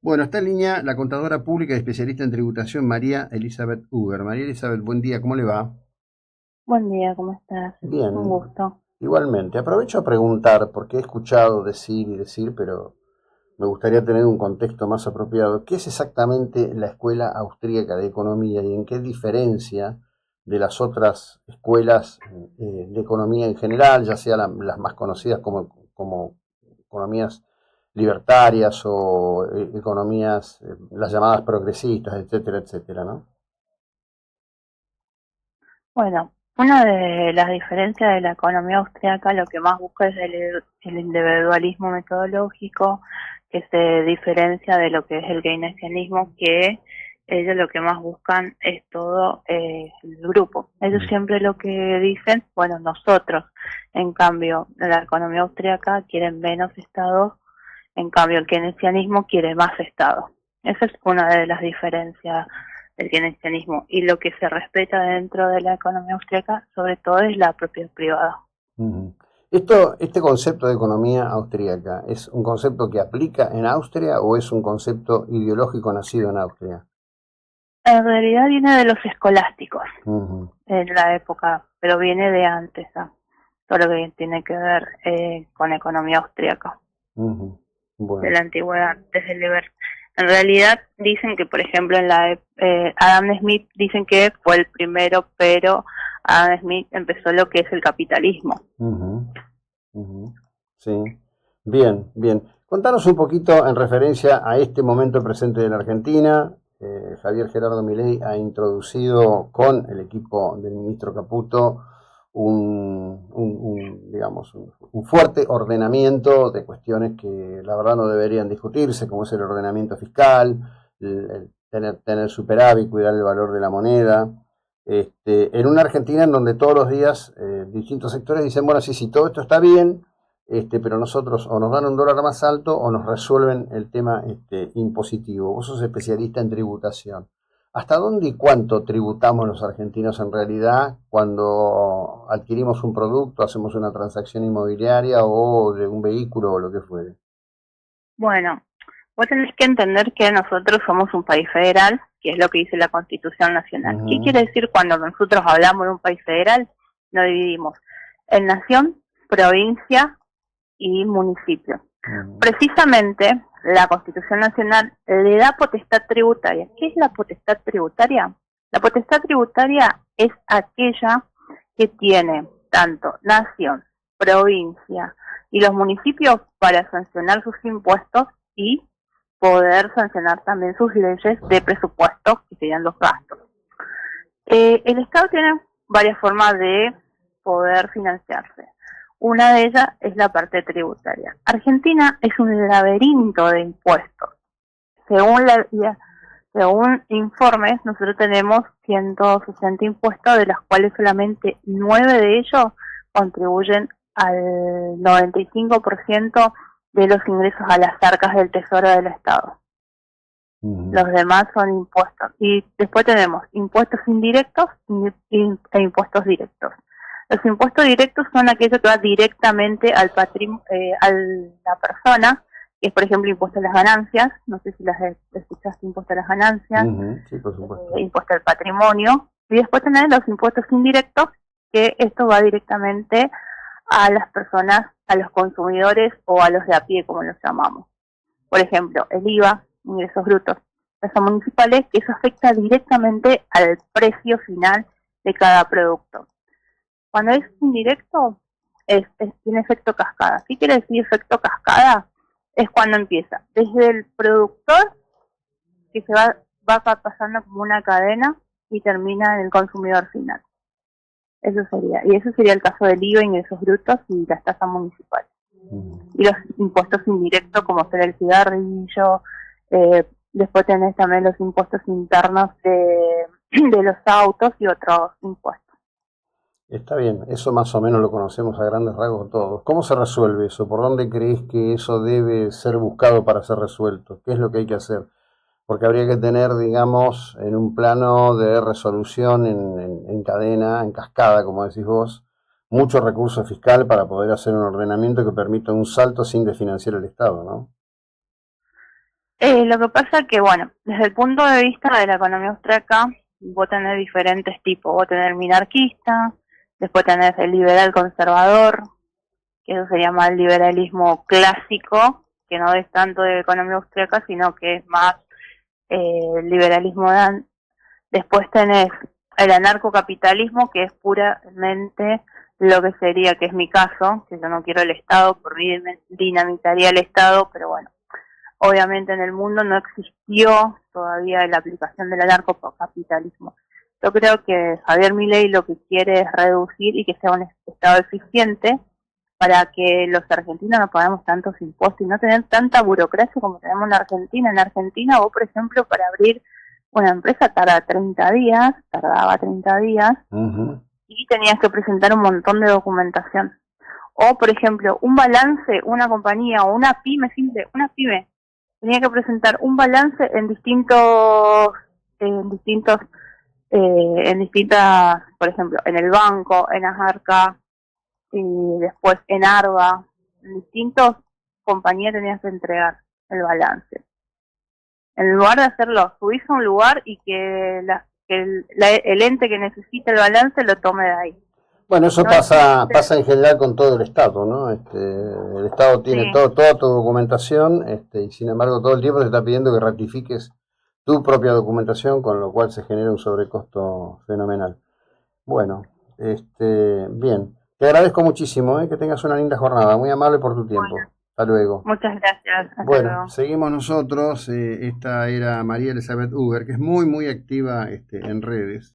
Bueno, está en línea la contadora pública y especialista en tributación María Elizabeth Uber. María Elizabeth, buen día, ¿cómo le va? Buen día, ¿cómo estás? Un Bien, gusto. igualmente. Aprovecho a preguntar, porque he escuchado decir y decir, pero me gustaría tener un contexto más apropiado. ¿Qué es exactamente la Escuela Austríaca de Economía y en qué diferencia de las otras escuelas de economía en general, ya sea las más conocidas como economías libertarias o economías, las llamadas progresistas, etcétera, etcétera, ¿no? Bueno, una de las diferencias de la economía austriaca lo que más busca es el individualismo metodológico, que se diferencia de lo que es el keynesianismo, que ellos lo que más buscan es todo el grupo. Ellos Mm. siempre lo que dicen, bueno, nosotros, en cambio, la economía austriaca quieren menos estados, en cambio el keynesianismo quiere más estados. Esa es una de las diferencias del keynesianismo, y lo que se respeta dentro de la economía austríaca sobre todo es la propiedad privada. Ujú. Este concepto de economía austríaca, ¿es un concepto que aplica en Austria o es un concepto ideológico nacido en Austria? En realidad viene de los escolásticos Ujú, en la época, pero viene de antes, todo lo que tiene que ver con economía austríaca, ujú. de Bueno, la antigüedad, desde el Liber. En realidad dicen que, por ejemplo, en la Adam Smith dicen que fue el primero, pero Adam Smith empezó lo que es el capitalismo. ujú, ujú. Sí, bien, bien. Contanos un poquito en referencia a este momento presente de la Argentina. Javier Gerardo Milei ha introducido con el equipo del ministro Caputo digamos, un fuerte ordenamiento de cuestiones que la verdad no deberían discutirse, como es el ordenamiento fiscal, el tener superávit, cuidar el valor de la moneda. En una Argentina en donde todos los días distintos sectores dicen, bueno, sí, sí, todo esto está bien, pero nosotros o nos dan un dólar más alto o nos resuelven el tema impositivo. Vos sos especialista en tributación. ¿Hasta dónde y cuánto tributamos los argentinos en realidad cuando adquirimos un producto, hacemos una transacción inmobiliaria o de un vehículo o lo que fuere? Bueno, vos tenés que entender que nosotros somos un país federal, que es lo que dice la Constitución Nacional. ¿Qué Ujú, quiere decir cuando nosotros hablamos de un país federal? Nos dividimos en nación, provincia y municipio. ujú, Precisamente, la Constitución Nacional le da potestad tributaria. ¿Qué es la potestad tributaria? La potestad tributaria es aquella que tiene tanto nación, provincia y los municipios para sancionar sus impuestos y poder sancionar también sus leyes de presupuesto, que serían los gastos. El Estado tiene varias formas de poder financiarse. Una de ellas es la parte tributaria. Argentina es un laberinto de impuestos. Según, según informes, nosotros tenemos 160 impuestos, de los cuales solamente 9 de ellos contribuyen al 95% de los ingresos a las arcas del Tesoro del Estado. ujú. Los demás son impuestos. Y después tenemos impuestos indirectos e impuestos directos. Los impuestos directos son aquellos que van directamente al a la persona, que es, por ejemplo, impuesto a las ganancias. No sé si las escuchaste, impuesto a las ganancias, Ujú, sí, por supuesto. impuesto al patrimonio. Y después tenés los impuestos indirectos, que esto va directamente a las personas, a los consumidores o a los de a pie, como los llamamos. Por ejemplo, el IVA, ingresos brutos, tasas municipales, que eso afecta directamente al precio final de cada producto. Cuando es indirecto, tiene efecto cascada. ¿Qué quiere decir efecto cascada? Es cuando empieza desde el productor, que va pasando como una cadena y termina en el consumidor final. Eso sería. Y eso sería el caso del IVA, ingresos brutos y las tasas municipales. Ujú. Y los impuestos indirectos, como ser el cigarrillo, después tenés también los impuestos internos de los autos y otros impuestos. Está bien, eso más o menos lo conocemos a grandes rasgos todos. ¿Cómo se resuelve eso? ¿Por dónde crees que eso debe ser buscado para ser resuelto? ¿Qué es lo que hay que hacer? Porque habría que tener, digamos, en un plano de resolución en cadena, en cascada, como decís vos, mucho recurso fiscal para poder hacer un ordenamiento que permita un salto sin desfinanciar el Estado, ¿no? Lo que pasa que, bueno, desde el punto de vista de la economía austríaca, vos tenés diferentes tipos. Vos tenés el minarquista, después tenés el liberal conservador, que eso se llama el liberalismo clásico, que no es tanto de economía austríaca, sino que es más liberalismo. Después tenés el anarcocapitalismo, que es puramente lo que sería, que es mi caso, que yo no quiero el Estado, por mí dinamitaría el Estado, pero bueno, obviamente en el mundo no existió todavía la aplicación del anarcocapitalismo. Yo creo que Javier Milei lo que quiere es reducir y que sea un Estado eficiente para que los argentinos no pagamos tantos impuestos y no tener tanta burocracia como tenemos en Argentina. En Argentina, vos, por ejemplo, para abrir una empresa tardaba 30 días, y tenías que presentar un montón de documentación. O, por ejemplo, un balance, una compañía o una pyme, tenía que presentar un balance en distintas, por ejemplo, en el banco, en Ajarca, y después en Arba, en distintas compañías tenías que entregar el balance. En lugar de hacerlo, subís a un lugar y que el ente que necesita el balance lo tome de ahí. Bueno, eso No pasa en general con todo el Estado, ¿no? El Estado tiene sí, toda tu documentación, y sin embargo todo el tiempo te está pidiendo que ratifiques tu propia documentación, con lo cual se genera un sobrecosto fenomenal. Bueno, bien. Te agradezco muchísimo, que tengas una linda jornada. Muy amable por tu tiempo. bueno, Hasta luego. muchas gracias, hasta Bueno, luego. seguimos nosotros. Esta era María Elizabeth Uber, que es muy activa en redes.